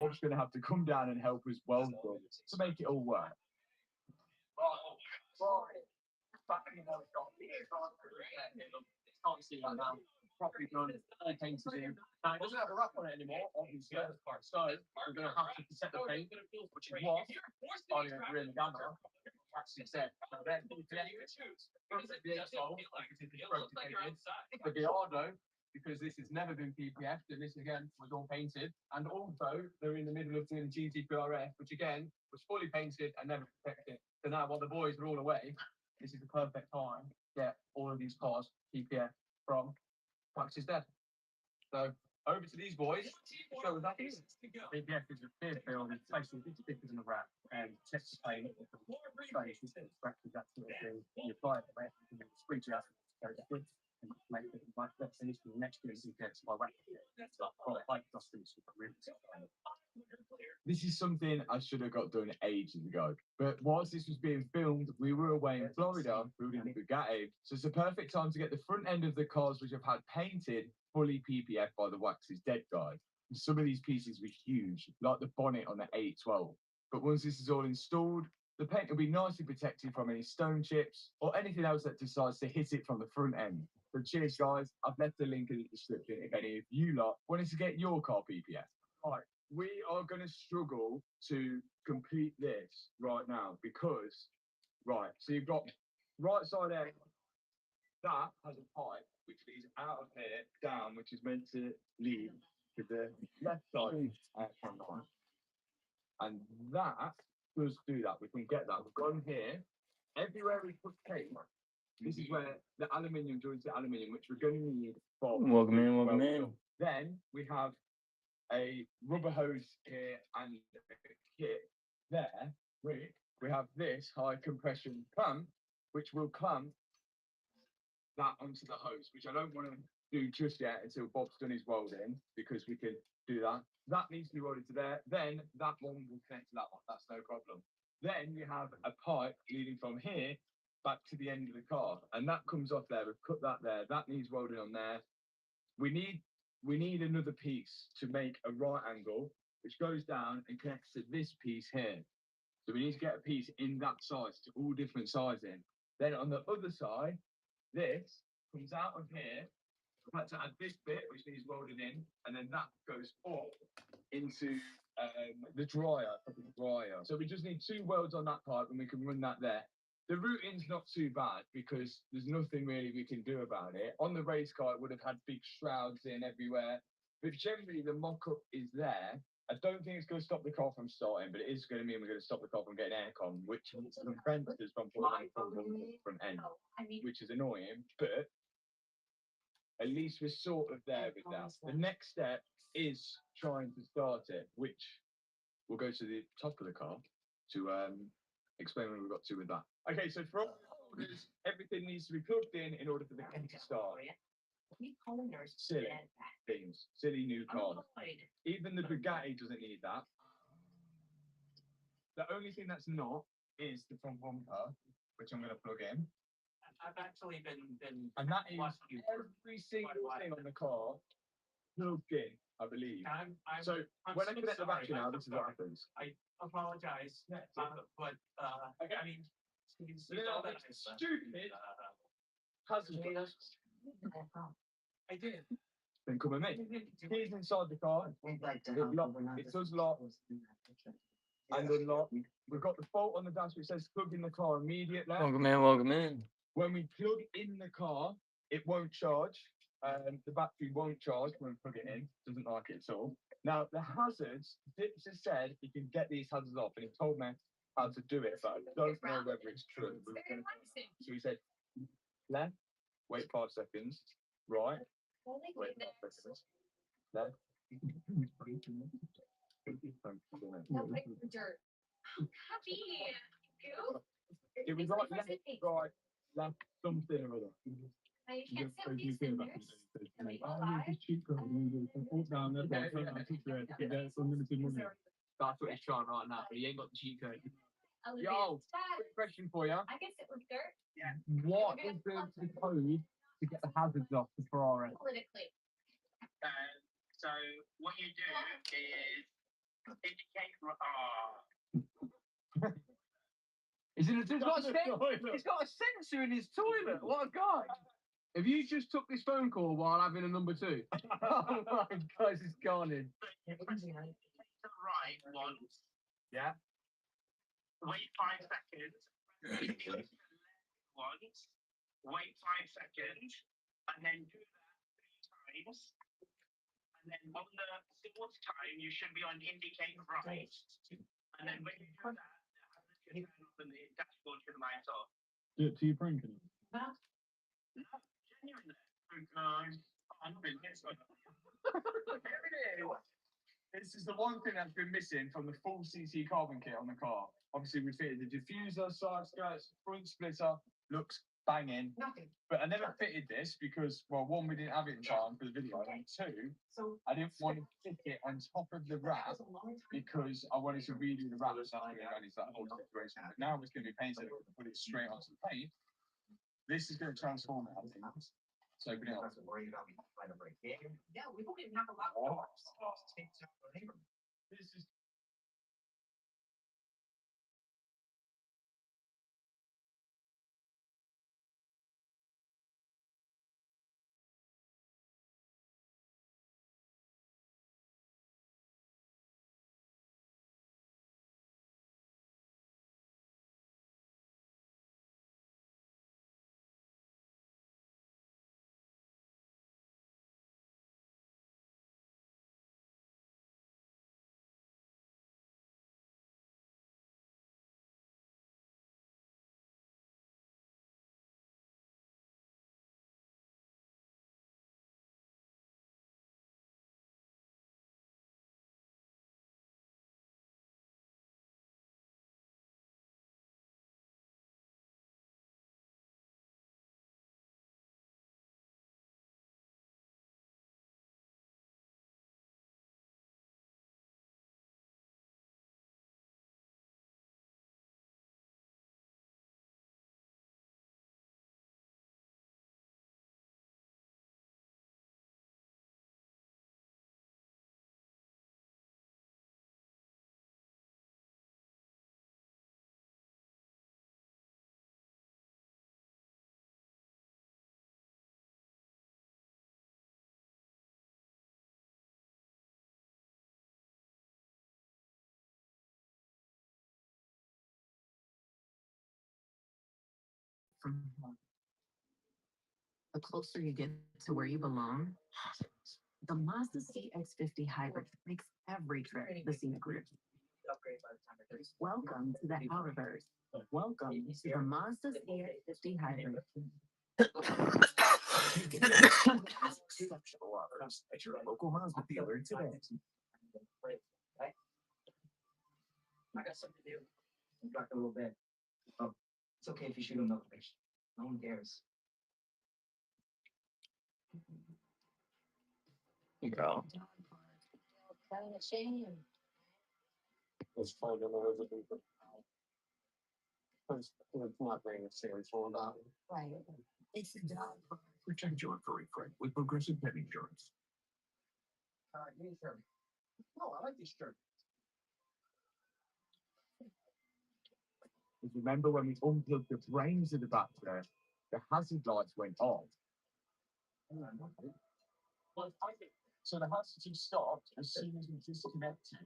Bob's going to have to come down and help us weld them to make it all work. Can't see that now. Properly done, all painted in. Now it doesn't have a wrap on it anymore, obviously. So we're going to have to protect the paint, which is what I really damn actually said. So then the Gallardo, because this has never been PPF, and this again was all painted, and also they're in the middle of doing GTPRF, which again was fully painted and never protected. So now while the boys are all away, this is the perfect time to get all of these cars PPF from Wax is Dead. So over to these boys. So that is PPF is a clear film. It's basically stickers in the wrap and test the paint. Scratches that sort of thing. You apply it, and then squeeze it out. And make it like that finish the next year you get by wax. This is something I should have got done ages ago. But whilst this was being filmed, we were away in Florida building the Bugatti. So it's a perfect time to get the front end of the cars which have had painted fully PPF by the Wax is Dead guys. And some of these pieces were huge, like the bonnet on the 812. But once this is all installed, the paint will be nicely protected from any stone chips or anything else that decides to hit it from the front end. So cheers guys, I've left the link in the description if any of you lot wanted to get your car PPF. Right, we are going to struggle to complete this right now because, right, so you've got right side there, that has a pipe which leads out of here down, which is meant to lead to the left side from the line. And that does do that. We can get that. We've gone here. Everywhere we put tape, this is where the aluminium joins the aluminium, which we're going to need for. Welcome in. Then we have a rubber hose here and a kit there. We have this high compression clamp, which will clamp that onto the hose, which I don't want to do just yet until Bob's done his welding, because we can do that. That needs to be welded to there. Then that one will connect to that one. That's no problem. Then you have a pipe leading from here back to the end of the car, and that comes off there. We've cut that there. That needs welding on there. We need another piece to make a right angle, which goes down and connects to this piece here. So we need to get a piece in that size, to all different sizing. Then on the other side, this comes out of here. We've had to add this bit, which needs welding in, and then that goes up into the dryer. So we just need 2 welds on that pipe, and we can run that there. The routing's not too bad because there's nothing really we can do about it. On the race car, it would have had big shrouds in everywhere, but generally the mock-up is there. I don't think it's going to stop the car from starting, but it is going to mean we're going to stop the car from getting aircon, which prevents us from putting the front end, which is annoying, but at least we're sort of there with that. The next step is trying to start it, which we'll go to the top of the car to explain where we've got to with that. Okay, so for all orders, everything needs to be plugged in order for the car to start. Silly things, silly new cars. Even the Bugatti doesn't need that. The only thing that's not is the front bumper, which I'm going to plug in. I've actually been and that is every single thing on the car plugged in, I believe. So when I connect the battery now, this is what happens. I apologize, but okay. I mean, stupid hazard. I did. Then come with me. Keys inside the car. It does lock and unlock. We've got the fault on the dash which says plug in the car immediately. Welcome in. When we plug in the car, it won't charge. The battery won't charge when we plug it in. Doesn't like it at all. Now, the hazards, Dips has said he can get these hazards off, and he told me how to do it, but I don't know whether it's true. So he said, left, wait 5 seconds, right, wait 5 seconds, left. It was like left, right, left, something or other. That's what he's trying right now, but he ain't got the cheat code. Yo, quick question for you. I guess it was dirt. Yeah. What is the code to get the hazards off the Ferrari? Politically. So what you do is Indicate. He's got a sensor in his toilet. What a guy! Have you just took this phone call while having a number two? Oh my God, it's gone in. Take the right once. Yeah. Wait 5 seconds. Press the left once. Wait 5 seconds. And then do that 3 times. And then on the 4th time, you should be on indicate right. And then when you do that, the hazard should turn off and the dashboard should light up. Do it to your prank. No, genuinely. Because I'm been here. There it is. This is the one thing that's been missing from the full CC carbon kit on the car. Obviously, we fitted the diffuser, side skirts, front splitter, looks banging. Nothing. But I never fitted this because, well, one, we didn't have it in time for the video, and two, So I didn't want to fit it on top of the wrap because I wanted to redo the wrap and manage that whole situation. But now it's going to be painted, put it straight onto the paint. This is going to transform it, I think. So open it up. Yeah, we don't even have a lot Oh. of This is from home. The closer you get to where you belong, the Mazda CX-50 hybrid makes every trip the scenic route. Welcome to the Hourverse. Welcome to the Mazda CX-50 hybrid. Exceptional offers at your local Mazda dealer today. I got something to do. Talk a little bit. Oh, it's okay if you shoot a notification. No one cares. Bro. Having a shame. Let's find another people. It's not being serious about it. Right. It's a dog. Protect your furry friend with Progressive Pet Insurance. Give me a shirt. no, I like this shirt. Remember when we unplugged the brains of the battery, the hazard lights went off. So the hazard stopped as soon as we disconnected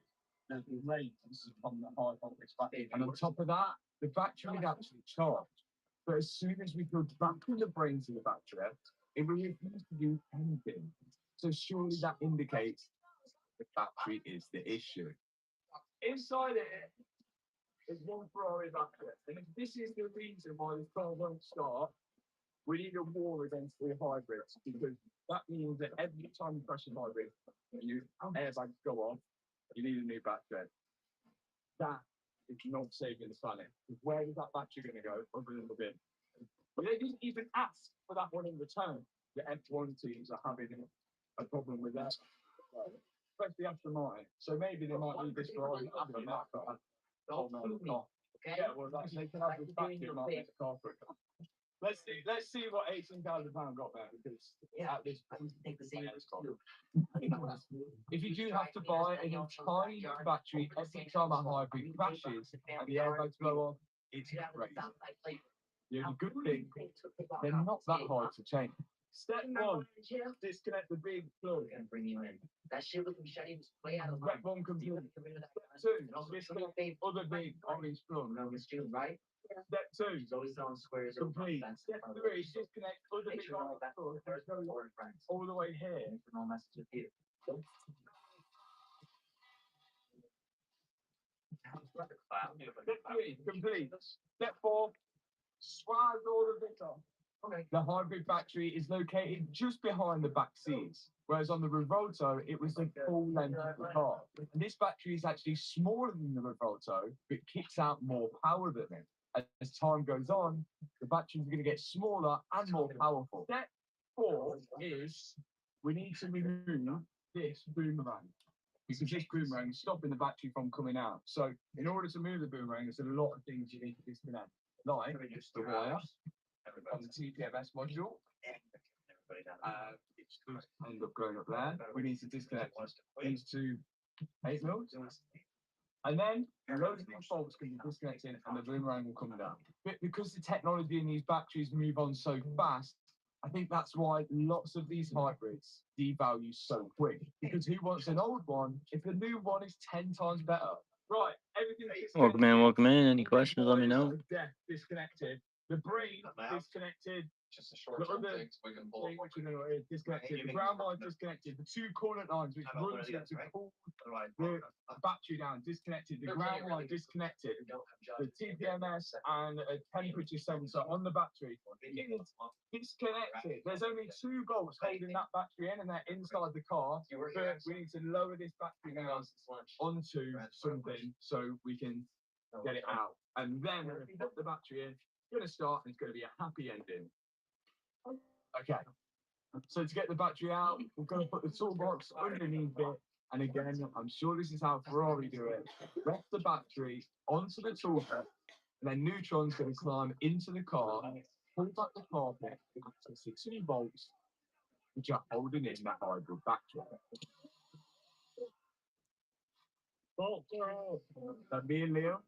the rains from the high voltage battery. And on top of that, the battery had actually charged. But as soon as we plugged back in the brains of the battery, it refused to do anything. So surely that indicates the battery is the issue. Inside it is one Ferrari battery. And if this is the reason why this car won't start, we need a war against the hybrids, because that means that every time you crash a hybrid, your airbags go off, you need a new battery. That is not saving the planet. Where is that battery going to go other than the bin? But they didn't even ask for that one in return. The F1 teams are having a problem with that, especially after mine. So maybe they might need this for all after that. Don't fool me, okay? Yeah, well, that's, they can have this battery and not make the car quicker. Let's see what £18,000 got there because at this point, Take the same risk too. if you do have to buy an entire battery every time a hybrid crashes and the airbags blow off, it's great. The only good thing, they're not that hard to change. Step one, disconnect the big plug. Gonna bring you in. That shit was shut was way out of Step one complete. Step two, disconnect other big orange plug. Right? Step two, He's always selling squares. complete. Step three, disconnect other Make big sure all orange that plug. there's no order friends. All the way here. No message with you. Step three, complete. Step four, swag all the bits off. Okay. The hybrid battery is located just behind the back seats, whereas on the Revolto, it was the full length of the car. And this battery is actually smaller than the Revolto, but kicks out more power than it. As time goes on, the batteries are going to get smaller and more powerful. Step four is we need to remove this boomerang. Because this boomerang is stopping the battery from coming out. So in order to move the boomerang, there's a lot of things you need to disconnect. Like the wire on the TPMS module. It's going to end up going up there. We need to disconnect these two 8 volts. And then loads of these bolts can be disconnected and the boomerang will come down. But because the technology in these batteries move on so fast, I think that's why lots of these hybrids devalue so quick. Because who wants an old one if the new one is 10 times better? Right, everything's Welcome in, welcome in. Any questions, let me know. Death disconnected. The brain disconnected. Just a The short term other thing, so we can pull thing up. which you know is disconnected. The ground line disconnected. The 2 coolant lines which run to pull the battery down disconnected. The ground line disconnected. The TPMS and a temperature sensor on the battery is disconnected. There's only 2 bolts holding that battery in, and they're inside the car. But we need to lower this battery down onto something so we can get it out. And then when we put the battery in, it's going to start and it's going to be a happy ending. Okay. So to get the battery out, we're going to put the toolbox underneath it. And again, I'm sure this is how Ferrari do it. Rest the battery onto the toolbox, and then Neutron's going to climb into the car, pull back the carpet, and access the 2 bolts, which are holding in that hybrid battery. And me and Leo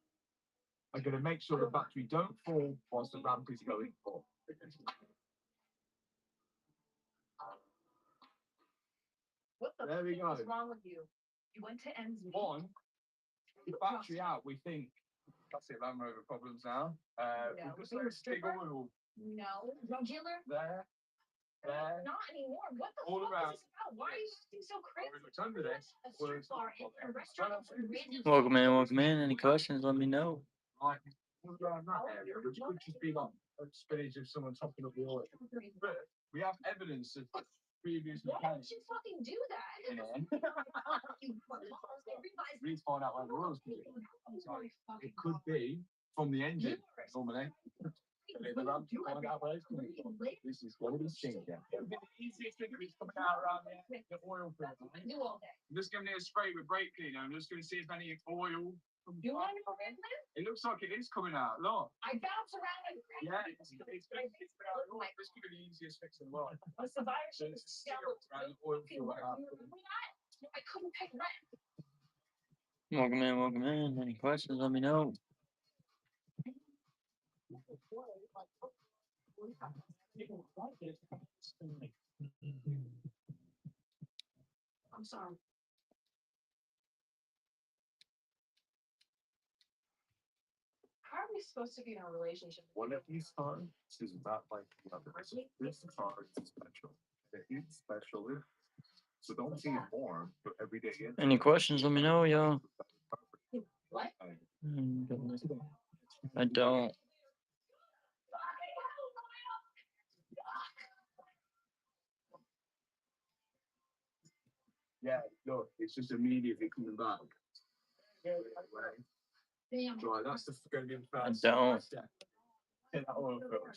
are going to make sure the battery don't fall whilst the ramp is going forward. What the There we fuck go. is wrong with you? You went to ends meet. One, the battery out, we think that's it, Land Rover problems now. Yeah, We've just we got were a stick stripper? oil No, regular? there, there. Not anymore. What the All fuck around. is this about? Why are you acting so crazy? What we looked under this A strip was bar in a restaurant and random Welcome in, welcome in. Any questions, let me know. like all around that area, which could just be like a spillage of someone topping up the oil. But we have evidence of previous Why mechanics. did you fucking do that? You know, You realized we need to find out where the oil's coming from. It could be from the engine, normally. The ramp to find out where it's coming from. This is going to be stinking. It would be the easiest thing if it's coming out around the oil filter. do all day. I'm just giving it a spray with brake cleaner. I'm just going to see if any oil comes You out. want to know what it It looks like it is coming out. Look. I bounce around like Yeah, it's coming out. Look, this could be the easiest fix in the world. What's the virus? So it's still around the oil Okay, filter. I couldn't pay rent. Welcome in, welcome in. Any questions, let me know. I'm sorry. How are we supposed to be in a relationship? One of these cars is not like the others. This car is special. It is special. So don't be informed, but every day. Any questions, let me know, y'all. What? I don't. Yeah, look, it's just immediately coming back. Damn. Right, that's going to be the I first. don't. step. Get that oil filter.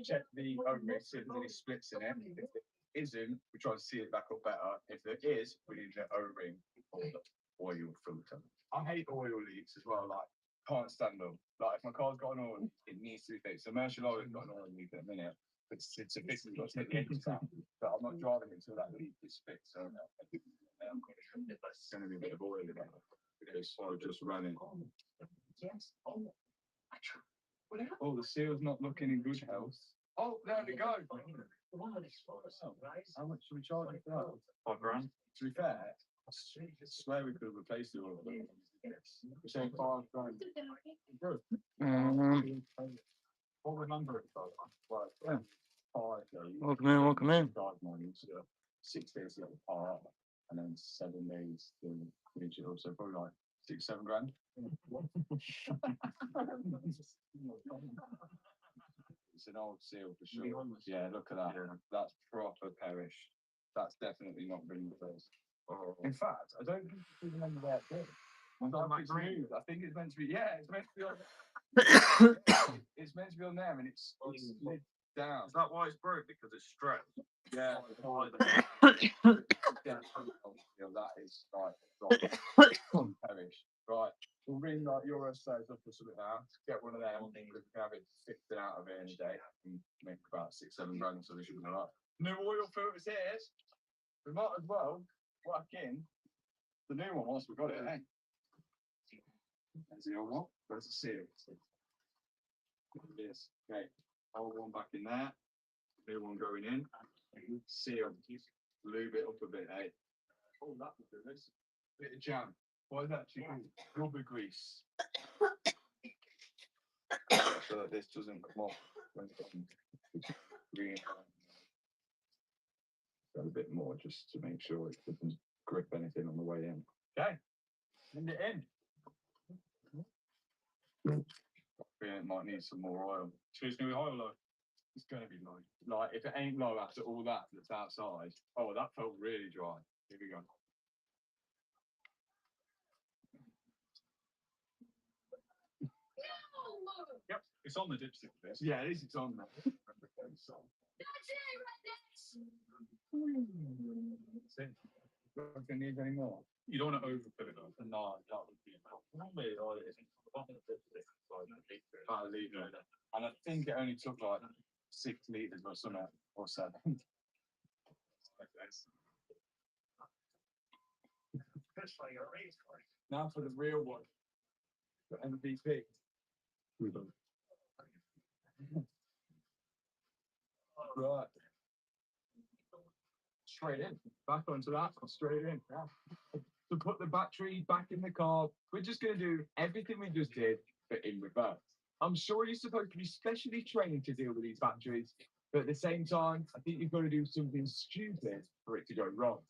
Check the overhead, see if there's any splits in it. If there isn't, we try to seal it back up better. If there is, we need the O-ring or the oil filter. I hate oil leaks as well. Like, can't stand them. Like if my car's got an oil, it needs to be fixed. Commercial oil has got an oil leak at a minute. It's a fix. We've got to take the engine out. But I'm not driving it until that leak is fixed. So it's going to be a bit of oil again. Because I just running. Yes. Oh, the seal's not looking in good health. Oh, there we go. How much should we charge it for that? £5 To be fair, I swear we could have replaced it all. We're saying £5. Good. What was the number? Right, yeah. Welcome in, welcome in. 6 days to get the car up, and then 7 days to finish it all. So probably like 6-7 grand. It's an old seal for sure. Yeah, look at that. That's proper perished. That's definitely not been replaced. In fact, I don't think it's even under that bit. I think it's meant to be. Yeah, it's meant to be on. It's meant to be on there, and it's slid down. Is that why it's broke? Because it's stretched? Yeah. That is like perish. Right. We'll ring like Eurosales up or something now. Get one of them. We can have it fixed out of here in a day and make about 6-7 grand, so we should be alright. New oil filters here. We might as well whack in the new one once we've got it, eh? There's the old one. There's the seal. Yes. Okay. Old one back in there. New one going in. Seal. Lube it up a bit, eh? Oh, that would do this. Bit of jam. What is that actually called? Rubber grease. So that this doesn't come off when it's green. A bit more just to make sure it doesn't grip anything on the way in. Okay. Send it in. It might need some more oil. So it's going to be high or low? It's going to be low. Like, if it ain't low after all that that's outside. Oh, that felt really dry. Here we go. Yep, it's on the dipstick list. Yeah, it is. It's on there. Don't need any more. You don't want to overfill it up. No, that would be normally about a litre. And I think it only took like 6 litres or something, or 7. Now for the real one. The MVP. Right. Straight in. Back onto that. Straight in. Yeah. To put the battery back in the car, we're just going to do everything we just did, but in reverse. I'm sure you're supposed to be specially trained to deal with these batteries, but at the same time, I think you've got to do something stupid for it to go wrong.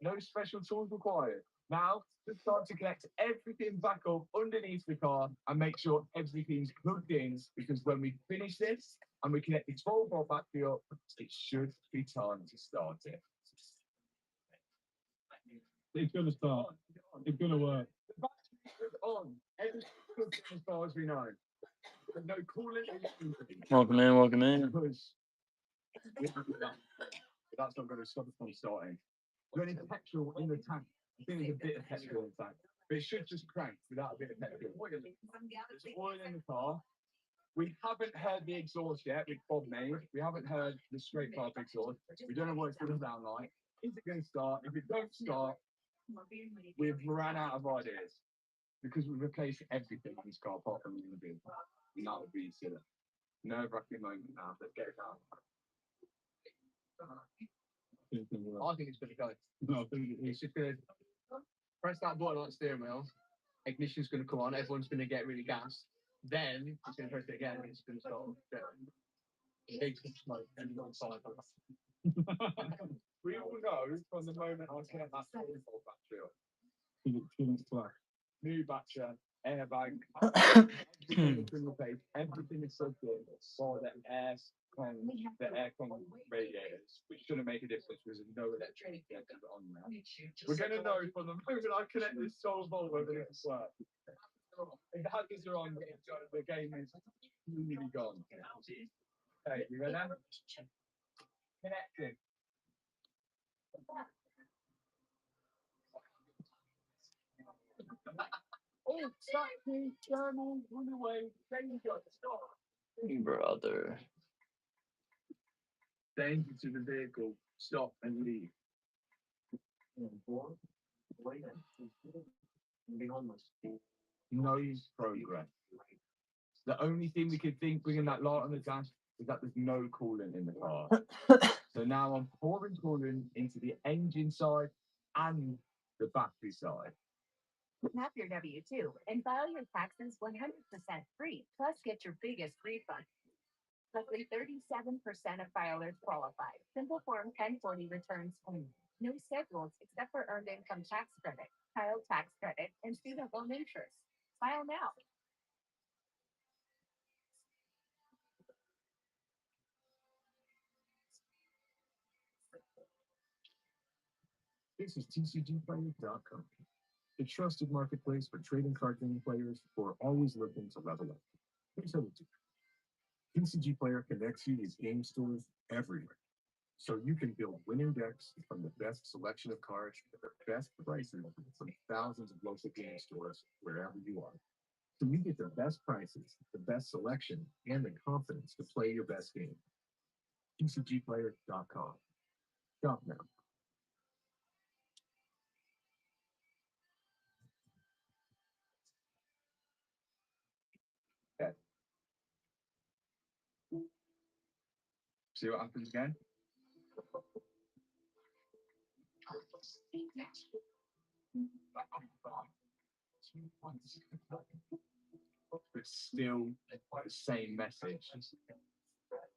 No special tools required. Now, just start to connect everything back up underneath the car and make sure everything's plugged in, because when we finish this and we connect the 12-volt battery up, it should be time to start it. It's going to start. It's going to work. The battery is on. Everything's plugged in as far as we know. There's no coolant in it. Welcome in, welcome in. Because that's not going to stop us from starting. Is there any petrol in the tank? I think there's a bit of petrol in the tank, but it should just crank without a bit of petrol. There's oil in the car. We haven't heard the exhaust yet, which Bob made. We haven't heard the straight path exhaust. We don't know what it's going to sound like. Is it going to start? If it don't start, we've ran out of ideas because we've replaced everything on this car apart from the engine. And that would be silly. Nerve-wracking moment now. Let's get it down. I think it's going to go. No, I think it's just going to press that button on the steering wheel. Ignition's going to come on. Everyone's going to get really gassed. Then it's going to press it again. And it's going to start. Big smoke and on We all know from the moment I connect that 12-volt battery up. New battery, airbag, everything is so good. For the aircon radiators, which shouldn't make a difference because there's no electric on there. We're going to know from the moment I connect this 12-volt whether it works. If the hazards are on, the game is really gone. Okay, you ready? Connecting. Oh, taxi, thermal, run away, danger, stop. Brother. Danger to the vehicle, stop and leave. No progress. The only thing we could think bringing that light on the dash is that there's no coolant in the car. So now I'm pouring coolant into the engine side and the battery side. Snap your W-2 and file your taxes 100% free, plus get your biggest refund. Roughly 37% of filers qualify. Simple Form 1040 returns only. No schedules except for earned income tax credit, child tax credit, and student loan interest. File now. This is TCGplayer.com, the trusted marketplace for trading card game players who are always looking to level up. Here's how we do it. TCG Player connects you with game stores everywhere, so you can build winning decks from the best selection of cards at the best prices from thousands of local game stores wherever you are. So you get the best prices, the best selection, and the confidence to play your best game. TCGplayer.com. Shop now. See what happens again? But still the same message.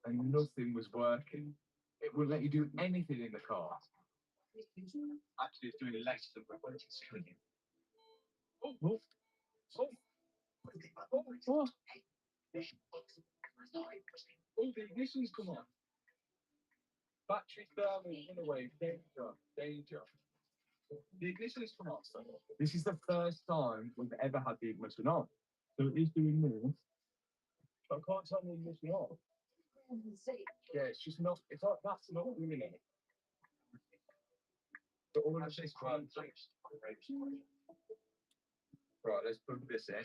And nothing was working. It wouldn't let you do anything in the car. Actually, it's doing less than we're wanting to do. Oh, the ignition's come on. Battery thermal, run away, danger, danger. The ignition's come on. This is the first time we've ever had the ignition on. So it is doing more. But I can't turn the ignition off. Yeah, it's just not, it's like that's not doing it. But all of this time. Right, let's plug this in.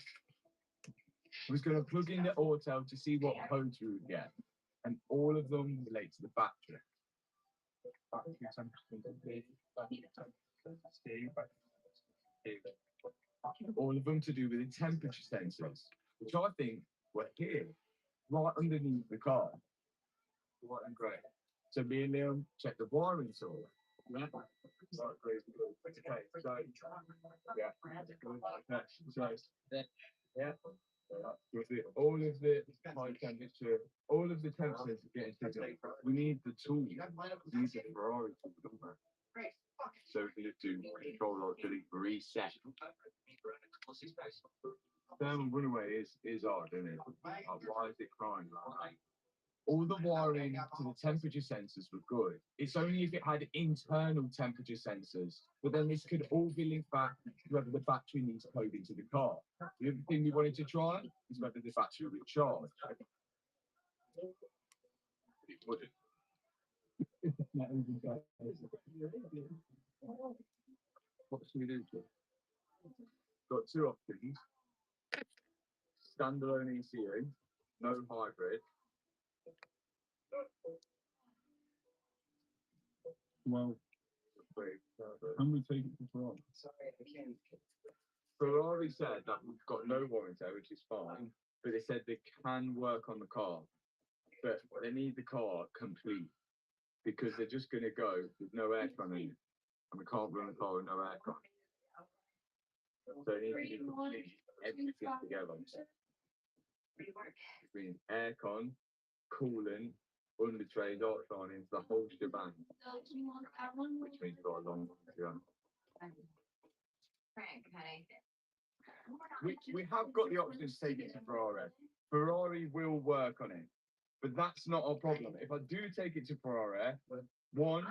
I was going to plug in the auto to see what codes we would get. And all of them relate to the battery. All of them to do with the temperature sensors, which I think were here, right underneath the car. White and grey. So me and Liam checked the wiring tool. Yeah. Right, great. Okay, so yeah. With all of the high temperature, all of the temperatures getting triggered. We need the tool. We need the Ferrari tool. So we need to control or delete reset. Thermal runaway is hard, isn't it? Why is it crying? All the wiring to the temperature sensors were good. It's only if it had internal temperature sensors, but then this could all be linked back to whether the battery needs coding to the car. The other thing we wanted to try is whether the battery would charge. It wouldn't. What should we do? Got two options. Standalone ECU, no hybrid. Well, can we take it to Ferrari? Ferrari said that we've got no warranty, which is fine, but they said they can work on the car, but they need the car complete because they're just going to go with no aircon in it, and we can't run a car with no aircon. So they need to be complete, everything together. Between aircon, coolant, undertrays, outside into the whole shebang, which means you've got a long one to go. We have got the option to take it to Ferrari. Ferrari will work on it, but that's not our problem. If I do take it to Ferrari, one,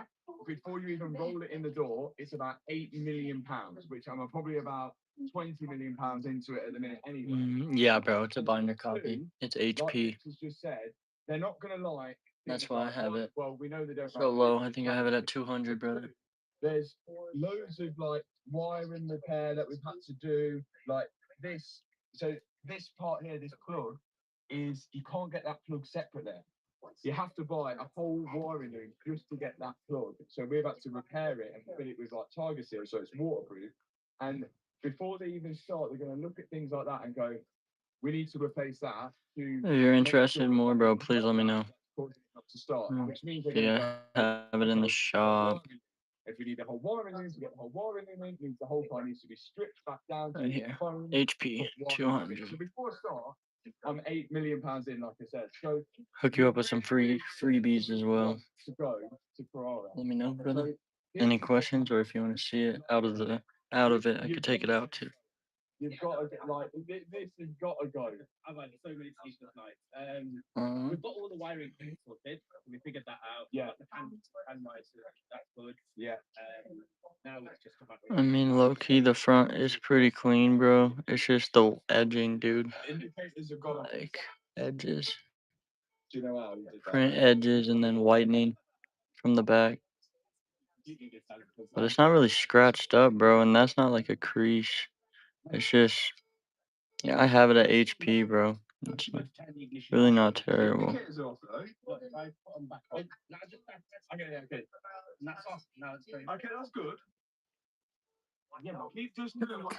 before you even roll it in the door, it's about £80 million, which I'm probably about £20 million into it at the minute anyway. Yeah, bro, it's a binder copy. Two, It's like HP. Nick's just said, they're not going to like. That's things why I like, have oh, it well, we know they don't. so low. I think I have it at 200, brother. There's loads of like wiring repair that we've had to do. Like this. So this part here, this plug, is you can't get that plug separate there. You have to buy a whole wiring loom just to get that plug. So we've had to repair it and fill it with like Tiger Seal so it's waterproof. And before they even start, they're going to look at things like that and go, we need to replace that. If you're interested more, bro, please let me know. To start, which means they're Yeah, going to have it in the shop. if we need the whole wiring loom, to get the whole wiring loom in, means the whole car needs to be stripped back down to Right the here. phone. HP 200. So before I start, I'm £8 million in, like I said. So Hook you up with some freebies as well. to go to Ferrari. Let me know, brother. So Any questions, or if you want to see it out of it, I could take it out too. you've got to get like this has got to go. I've had so many sleepless nights. Uh-huh. We've got all the wiring sorted. We figured that out. Yeah. The fan riser, that's good. Yeah. Now it's just about. I mean, low key, the front is pretty clean, bro. It's just the edging, dude. Indicators have got to. Like edges, Do you know how you did that? print edges, and then whitening from the back. But it's not really scratched up, bro, and that's not like a crease. It's just, yeah, I have it at HP, bro. It's really not terrible. Indicators are off though. Look, I put them back on. No, just Okay, okay. and that's off. No, it's very. Okay, that's good. Yeah, but keep just doing what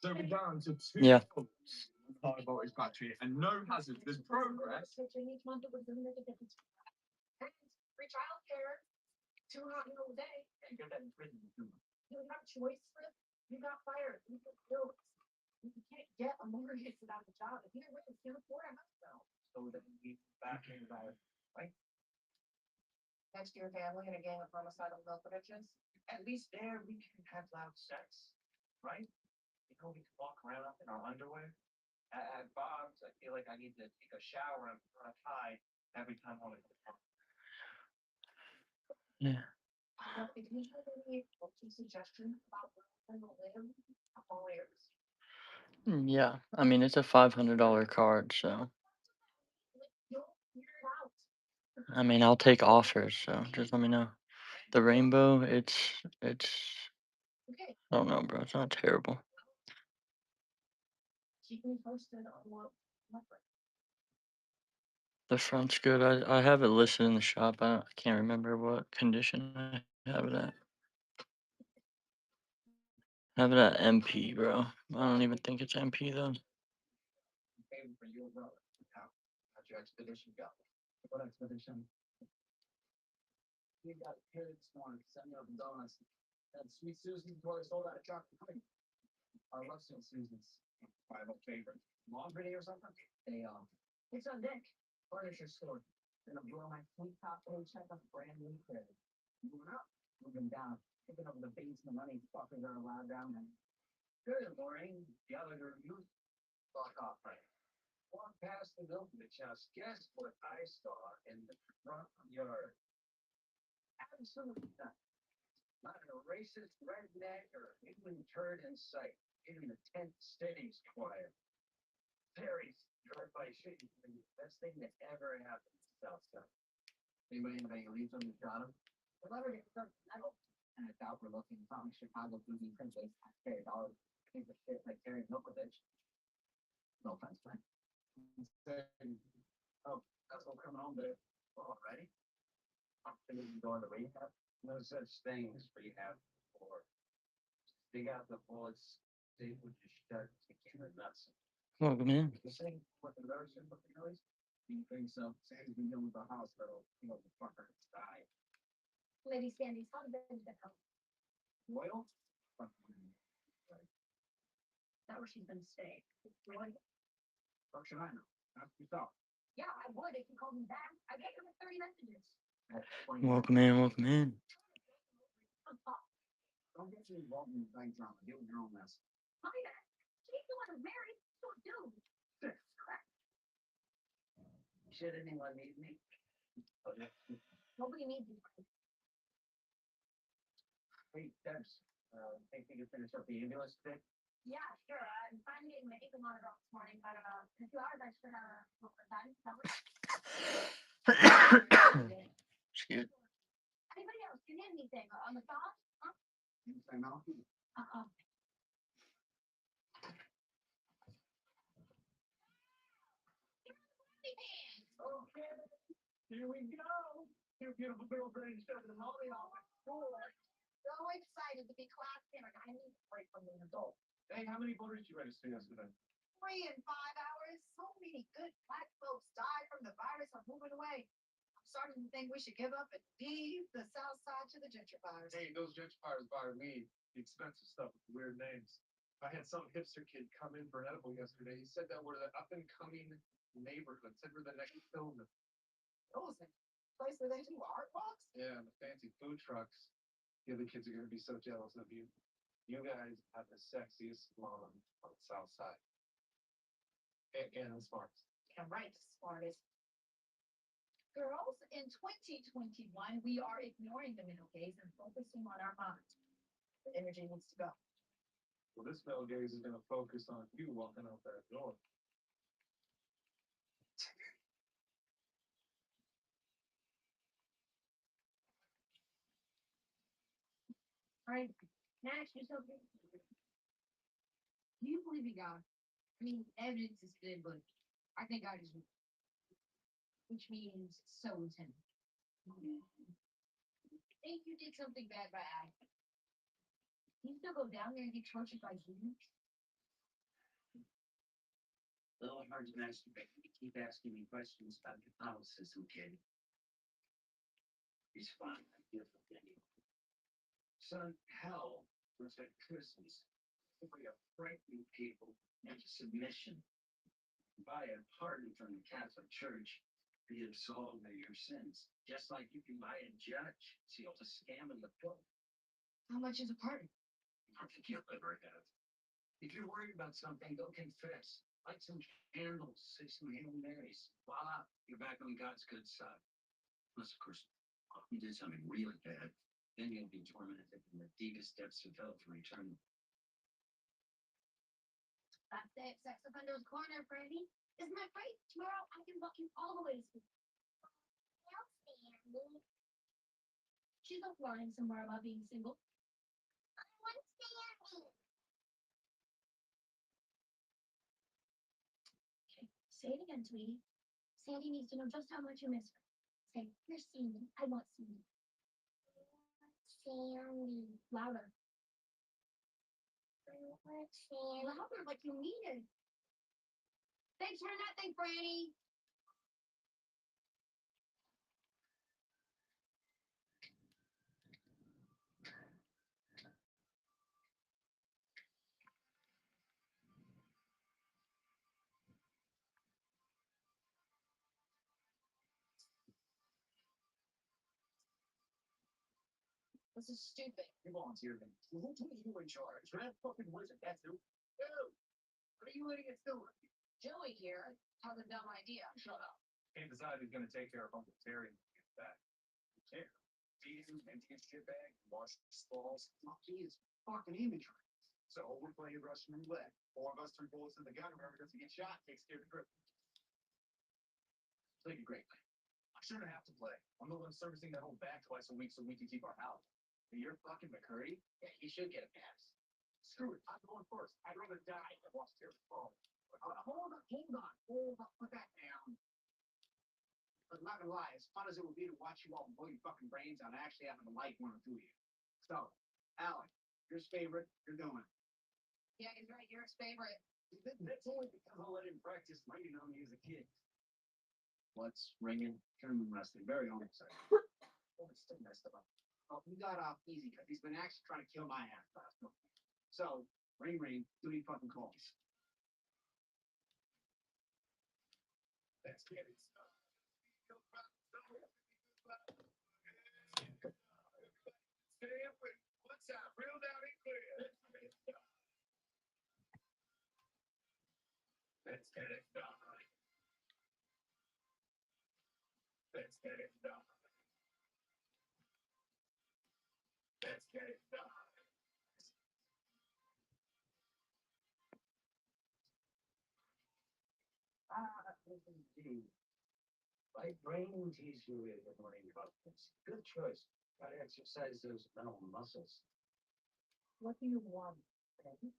so we're down to 2 Yeah. volts high voltage battery and no hazard. There's progress. Switching each month was gonna make a difference. And free childcare, 2 hot meals a day. You don't have choice, Flip. You got fired. You got bills. You can't get a mortgage without a job. If you're rich, you can't afford a house though. So that we back in about, right? Next to your family in a gang of homicidal milk bitches. At least there we can have loud sex, right? You know, we can walk around up in our underwear. At Bob's, I feel like I need to take a shower and put on a tie every time I want to go. Yeah. If you have any suggestions about where I'm gonna live, I'm all ears. Yeah. I mean, it's a $500 card, so. You'll figure it out. I mean, I'll take offers, so just let me know. The rainbow, it's, Okay, I don't know, bro. It's not terrible. keep me posted on what. The front's good. I have it listed in the shop. I can't remember what condition I have it at. I have it at MP, bro. I don't even think it's MP though. Favor for you, brother. How'd your expedition go? What expedition? We got here this morning, 7 up donuts. And Sweet Susan's where they sold out of chocolate cream. I love Sweet Susan's. My favorite. Laundry or something? It's on deck. Furniture store. Gonna blow my sweet top paycheck on a brand new crib. Moving up, moving down, picking up the basement money fuckers are allowed down there. Good morning, the other reviews. Fuck off, right? Walk past the milk chest. Guess what I saw in the front yard? Absolutely not. Not a racist redneck or England turd in sight. Even the tent city's quiet. Terry's drive-by shooting is the best thing that ever happened to Southside. Anybody leaves them and got him? The letter gets stuck metal. And I doubt we're looking at Chicago PD printers. Taxpayer dollars. Piece of shit like Terry Milkovich. No offense, man. Oh, that's all coming home, babe. Already? I'm thinking going to rehab. No such thing as rehab or dig out the bullets, they would just shut to kill the nuts. Welcome in. The same with the nurse and with the noise. Do you think so? Sam's been dealing with the hospital, you know, the fucker has died. Lady Sandy's how did that help? Royal? That where she's been staying. Really? Fuck should I know? Ask yourself. Yeah, I would if you called me back. I get them with 30 messages. Welcome in. Welcome in. Don't get you involved in the bank drama. Deal with your own mess. My bad. She's the one who married. So dude. Crap. Should anyone need me? Nobody needs you. Hey, Debs, think you can finish up the ambulance today? Yeah, sure. I'm finally getting my ankle monitor off this morning, but in 2 hours I should have more time. Excuse. Anybody else? Do you need anything on the phone? Huh? You say no? Uh-uh. Here we go. Your beautiful girlfriend showed the molly off at school. So excited to be class parent. I need a break from being an adult. Hey, how many voters did you register yesterday? 3 in 5 hours. So many good black folks died from the virus or moving away. I'm starting to think we should give up and leave the south side to the gentrifiers. Hey, those gentrifiers buy weed, the expensive stuff with weird names. I had some hipster kid come in for an edible yesterday. He said that we're the up and coming neighborhood. Said we're the next Tillman. Those things. Place where they do art walks? Yeah, and the fancy food trucks. The other kids are gonna be so jealous of you. You guys have the sexiest lawn on the south side. And the smartest. Yeah, right, smartest. Girls, in 2021, we are ignoring the middle gaze and focusing on our minds. The energy needs to go. Well, this male gaze is gonna focus on you walking out that door. All right, Max, you're so good. Do you believe in God? I mean, evidence is good, but I think God is real. Which means so intended. Think you did something bad by accident? You still go down there and get tortured by demons? A little hard to masturbate. You keep asking me questions about Catholicism, kid. He's fine. I give a penny. Son, hell was at Christmas. We are frightening people into submission. Buy a pardon from the Catholic Church, be absolved of your sins. Just like you can buy a judge, sealed a scam in the book. How much is a pardon? Nothing you'll ever have. If you're worried about something, go confess. Light some candles, say some Hail Marys. Voila, you're back on God's good side. Unless, of course, you did something really bad. Then you'll be tormented in the deepest depths of hell for eternity. That's that sex offender's corner, Brandy. Isn't that great? Tomorrow I can walk you all the way to school. Well, Sandy. She's not lying somewhere about being single. I want Sandy. Okay, say it again, Tweety. Sandy needs to know just how much you miss her. Say, here's Sandy. I want Sandy. Sandy. Louder. I want Sandy. Louder, like you mean it. Thanks for nothing, Franny. This is stupid. You volunteered me. Who put you in charge? That fucking wizard, that's who. Dude, what are you idiots doing? Joey here has a dumb idea. Shut up. He decided he's gonna take care of Uncle Terry and get back. Here. Feed him, empty his shit bag, wash his balls. He is fucking imagery. So we're playing Russian roulette. 4 of us, 3 bullets in the gun. Whoever doesn't get shot takes care of the grip. Played a great night. I shouldn't have to play. I'm the one servicing that whole back twice a week so we can keep our house. But you're fucking McCurdy? Yeah, he should get a pass. Screw it. I'm going first. I'd rather die than watch Terry's fall. Hold on. Put that down. But I'm not gonna lie, as fun as it would be to watch you all blow your fucking brains out, I actually happen to like 1 or 2 of you. So, Alec, your favorite, you're doing. Yeah, he's right. You're his favorite. That's only because I let him practice ringing on me as a kid. What's ringing? German wrestling. Very exciting. Oh, it's still messed up. Oh, he got off easy because he's been actually trying to kill my ass last month. So, ring, do any fucking calls. Let's get it started. Stay up with what's up, real down and clear. Let's get it done. Let's get it done. Let's get it done. Indeed. My brain teased you in the morning about this. Good choice. Gotta exercise those mental muscles. What do you want, Brandy?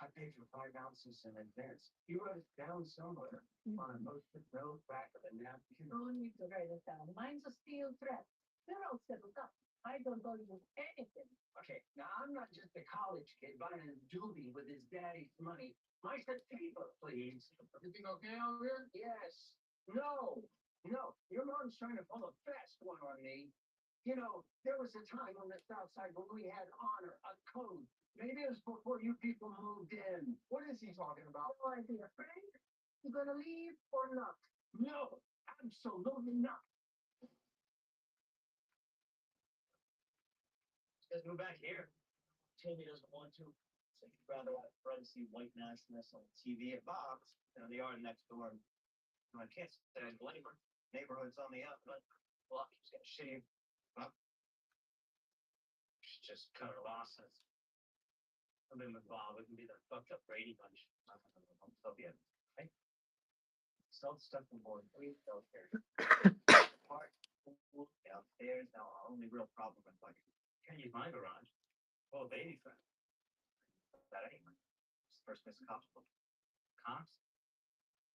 I paid for 5 ounces in advance. You wrote it down somewhere on a post-it note back of the napkin. No need to write it down. Mine's a steel thread. They're all settled up. I don't owe you anything. Okay, now I'm not just a college kid buying a doobie with his daddy's money. My sativa, please. Everything okay out here? Yes. No. No. Your mom's trying to pull a fast one on me. You know, there was a time on the South Side when we had honor, a code. Maybe it was before you people moved in. What is he talking about? No idea, Frank. You gonna leave or not? No, absolutely not. Let's move back here. Tammy doesn't want to. So he'd rather have friends see white nationalists on TV at Bob's than the yard next door. And I can't say I blame her. Neighborhood's on the up, but well, she's got shitty. Huh? She's just cut her losses. I've been with Bob. We can be the fucked up Brady bunch. So be it. Right? Sell the stuff from board. We don't care. Part downstairs. Now, our only real problem is like, can't use my garage. Well, baby friend. That anyway. It's the first miss cops book. Cops?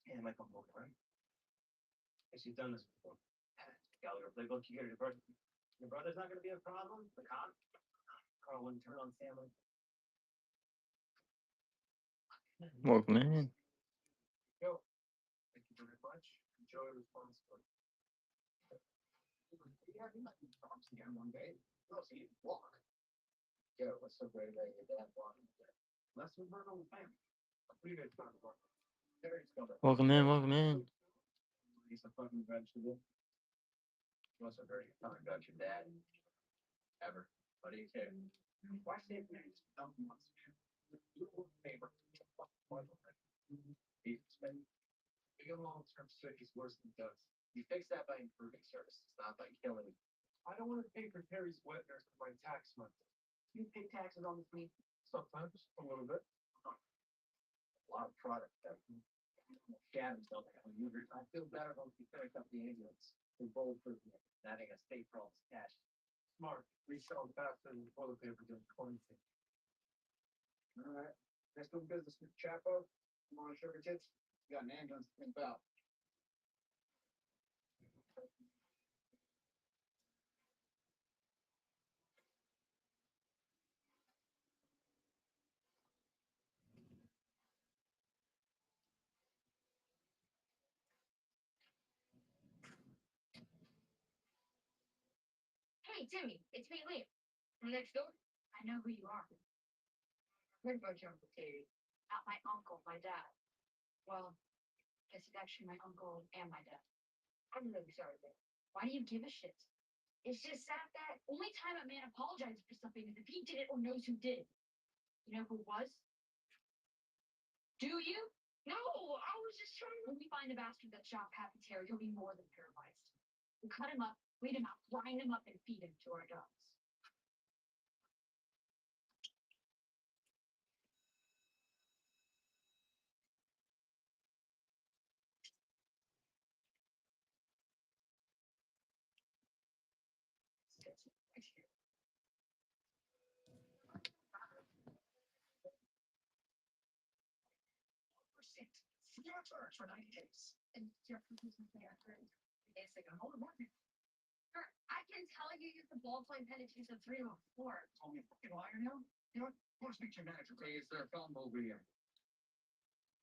Yeah, my come over, right? And she's done this before. Gallagher playbook, you get her to birth. Your brother's not gonna be a problem? The cop? Carl wouldn't turn on Stanley. Welcome in. Yo, thank you very much. Enjoy responsibly. Yeah, he might be talks again one day. No, so you walk. Yeah, what's so great about your dad walking? Less we burn on the family. What do you guys talk about? Terry's gonna. Welcome in. Welcome in. He's a fucking vegetable. You must have heard talking about your dad. Ever. What do you care? Why say it next? Nothing wants to. Your neighbor. He's spent. Being a long-term sick is worse than does. You fix that by improving services, not by killing. I don't want to pay for Terry's wet nurse for my tax money. You pay taxes on this week. Sometimes, a little bit. A lot of product that scat himself on users. I feel better when we finish up the ambulance. We roll through having a state for all this cash. Smart. We sell faster than toilet paper doing quarantine. All right. Let's do business with Chapo. Come on, sugar tits. You got an ambulance to think about. Hey, Timmy, it's me, Liam. From next door. I know who you are. Heard about your Uncle Katie. Not my uncle, my dad. Well, I guess he's actually my uncle and my dad. I'm really sorry, babe. Why do you give a shit? It's just sad that only time a man apologizes for something is if he did it or knows who did it. You know who was? Do you? No, I was just trying. When we find the bastard that shot Happy Terry, he'll be more than paralyzed. We'll cut him up, bleed him out, grind him up, and feed him to our dogs. For 90 days. And your conclusions may have heard. It's like a whole morning. Sure, I can tell you use the ballpoint pen to choose a 3 or 4. Call me a fucking liar now? You know what? Go speak to your manager. Hey, is there a film over here?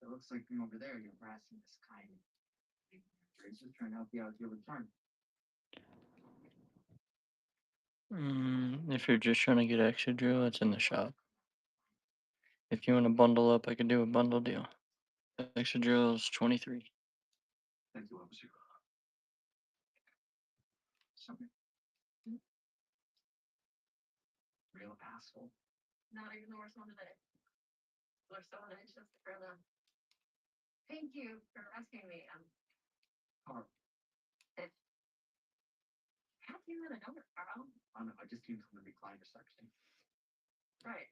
It looks like from over there you're harassing this kind of. He's just trying to help you out with your return. If you're just trying to get extra drill, it's in the shop. If you want to bundle up, I can do a bundle deal. Extra drill is 23. Thank you, officer. Something. Real asshole. Not even the worst one today. Looks so nice just for them. Thank you for asking me. Carl. How do you know the number, Carl? I don't know. I just came from the recliner section. Right.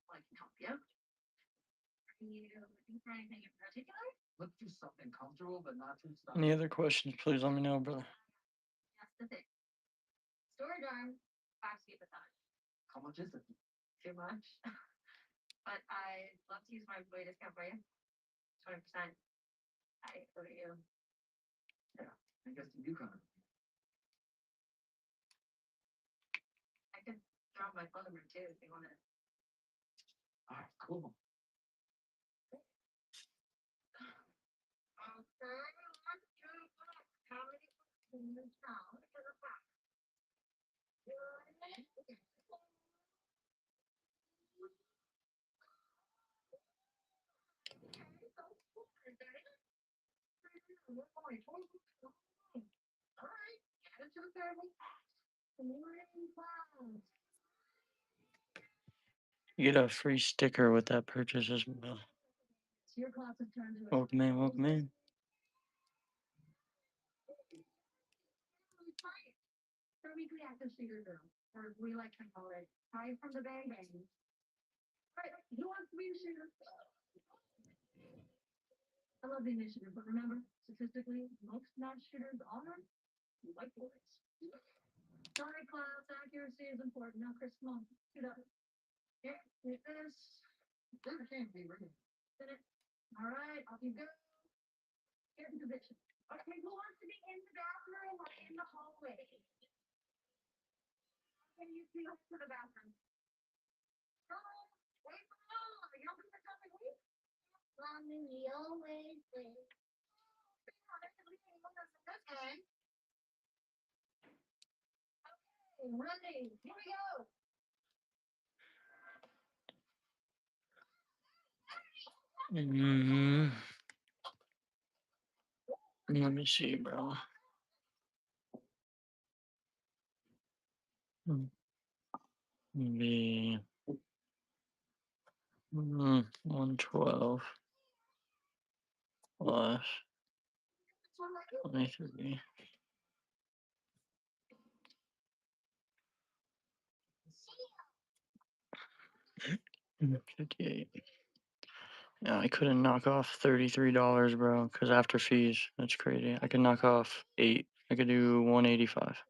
Well, I can help you. Are you looking for anything in particular? Look for something comfortable, but not too stuck. Any other questions, please let me know, brother. That's the thing. Storage arm, 5 feet a time. How much is it? Too much. But I'd love to use my employee discount for you. 20%. I owe you. Yeah, I guess you do kind of. I could drop my phone number too if you want it. All right, cool. How many in the town for the box? We're only 20. All right, add it to the table. You get a free sticker with that purchase as well. So your class has turned into a Welcome in, welcome in. They're weekly active shooter girl, or we like to call it hide from the bang bang. Right, who wants to be a shooter? I love the initiative, but remember, statistically, most mass shooters are white boys. Sorry, class, accuracy is important. Now, Chris, come on, shoot up. Here, hit this. That can't be right. Hit it. All right, off you go. Get in position. Okay, who wants to be in the bathroom or in the hallway? Can you see up to the bathroom? No, wait for the You don't think they're coming with? Mommy, we always wait. Okay. Okay, ready. Here we go. Let me see, bro. Maybe 112 plus 23. 58. Yeah, I couldn't knock off $33, bro, because after fees, that's crazy. I could knock off 8. I could do 185.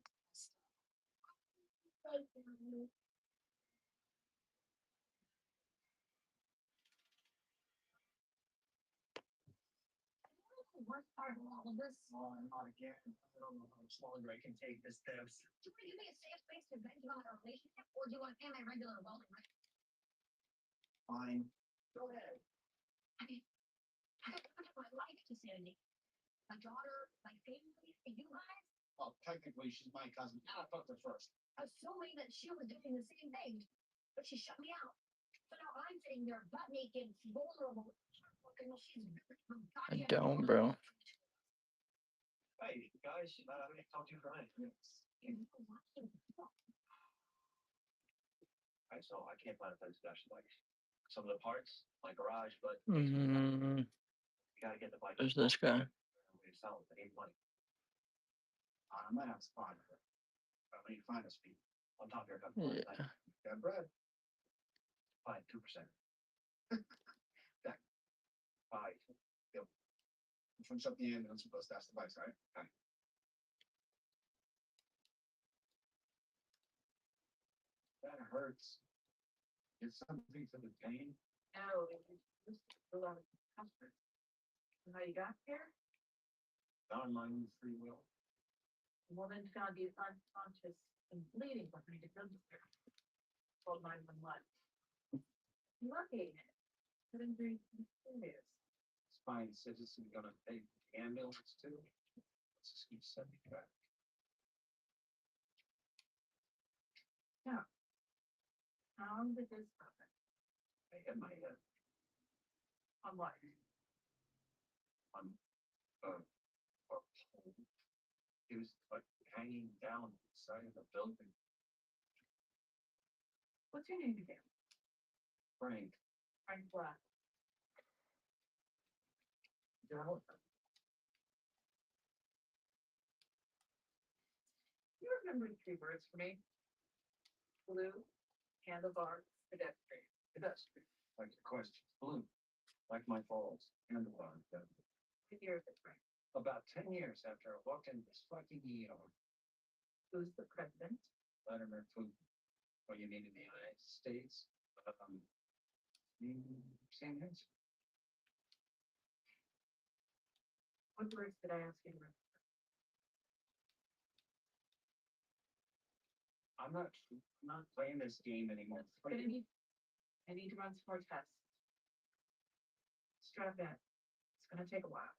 Worst part of all of this. Oh, I'm not again. I don't know how much longer I can take this, Debs. Do you give me a safe space to vent about our relationship, or do you want to pay my regular welding rate? Fine. Go ahead. I have my life to Sandy. My daughter, my family, and you guys. Well, technically, she's my cousin. I fucked her first. Assuming that she was doing the same thing, but she shut me out. So now I'm sitting there butt naked, vulnerable. She's I don't, bro. Hey, guys, I'm going to talk to you for a minute. I saw. I can't find a place to actually like some of the parts, my garage, but you gotta get the bike. Who's this guy? It's not with any money. I might have a spot. I need to find a speed on top of your cup. Yeah. Got bread. Fine, 2%. Back. 5. Yep. Finish up the ambulance and bust the bikes, all right? Okay. That hurts. It's something for the pain. No, it's just a lot of comfort. And how you got here? Not on my own free will. Well, then it's gonna be unconscious and bleeding behind a dumpster. Called 911. Lucky. Couldn't be serious. Fine citizen gonna pay the ambulance too. Let's just keep sending back. Yeah. How did this happen? I hit my head On what? on it was like hanging down the side of the building. What's your name again? Frank. Frank Black. You remember 3 words for me? Blue, handlebar, pedestrian. Pedestrian. Like the question. Blue. Like my falls. And the bar. Good years at Frank. About 10 years after I walked in this fucking ER. Who's the president? Vladimir Putin. What you mean in the United States? Same answer. What words did I ask you to remember? I'm not playing this game anymore. I need to run some more tests. Strap in. It's gonna take a while.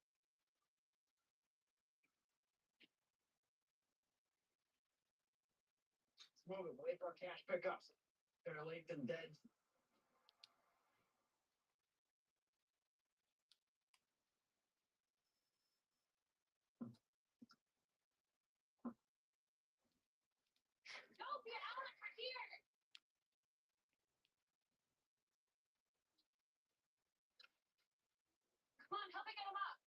Let's move it. Wait for our cash pickups. Better late than dead. Go get out of here! Come on, help me get him up.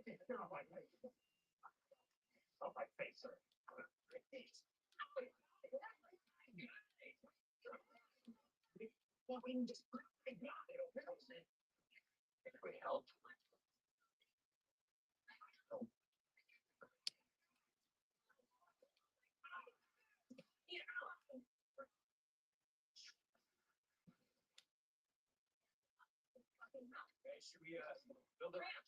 Get off my face. Off my face, sir. Well, we can just it. If we help. Okay, should we build a ramp?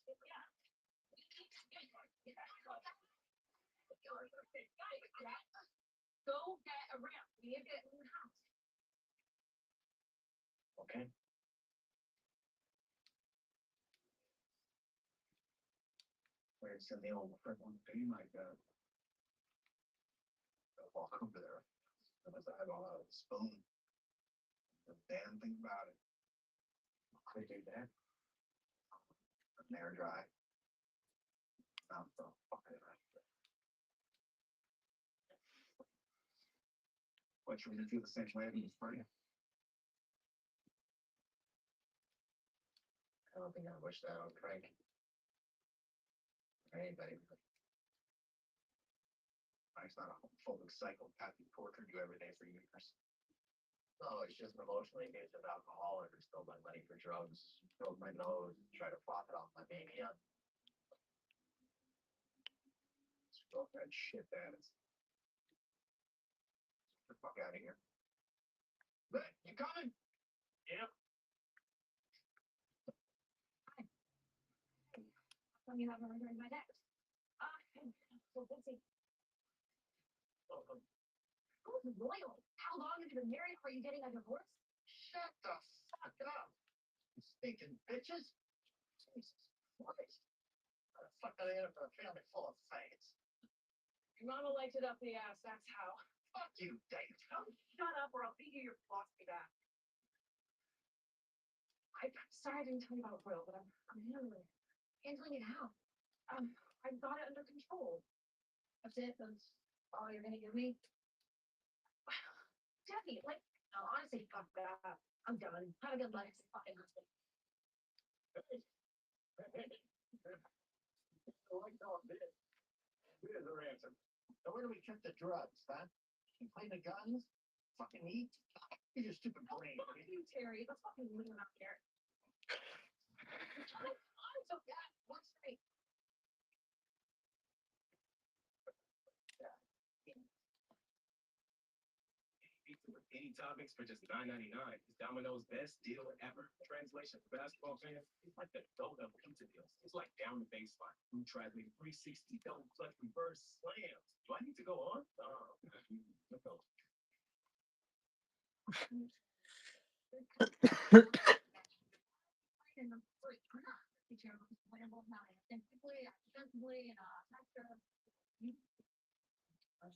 Go get a ramp. We need to get in the house. Okay. Where it's in the old one day, like walk over there. Unless I have a spoon. The damn thing about it. Could do that. From there dry. Not the fucking what you really feel the same way as the spring? I don't think I wish that on Craig. Or anybody. Mike's not a homophobic psychopathic tortured you every day for years. No, it's just emotionally engaged with alcohol and stole my money for drugs, broke my nose, tried to profit off my mania. Broke that shit, man. Get the fuck out of here. But you coming? Yep. How come you haven't returned my text? I'm so busy. Who's loyal? How long have you been married? Are you getting a divorce? Shut the fuck up. You stinking bitches. Jesus Christ. How the fuck did I end up in a family full of faggots? Your mama liked it up the ass, that's how. Fuck you, Dave. Oh, shut up or I'll beat you your boss me back. I'm sorry I didn't tell you about Royal, but I'm handling it. Handling it how? I've got it under control. That's it? That's all you're gonna give me? Debbie, like, no, honestly, fuck that. I'm done. Have a good life, fucking husband. Like all this. Here's the ransom. So where do we check the drugs, huh? You play the guns? Fucking eat? You're your stupid brain. Fuck you, Terry. Let's fucking leave him out here. I'm so bad. What's straight? Pizza with any toppings for just $9.99 is Domino's best deal ever. Translation for basketball fans, it's like the double pizza deals. It's like down the baseline. Blue Tri-League 360 double clutch reverse slams. Do I need to go on? Let's go. And I'm free. I'm not. Be terrible. Playable now. Defensively, offensively,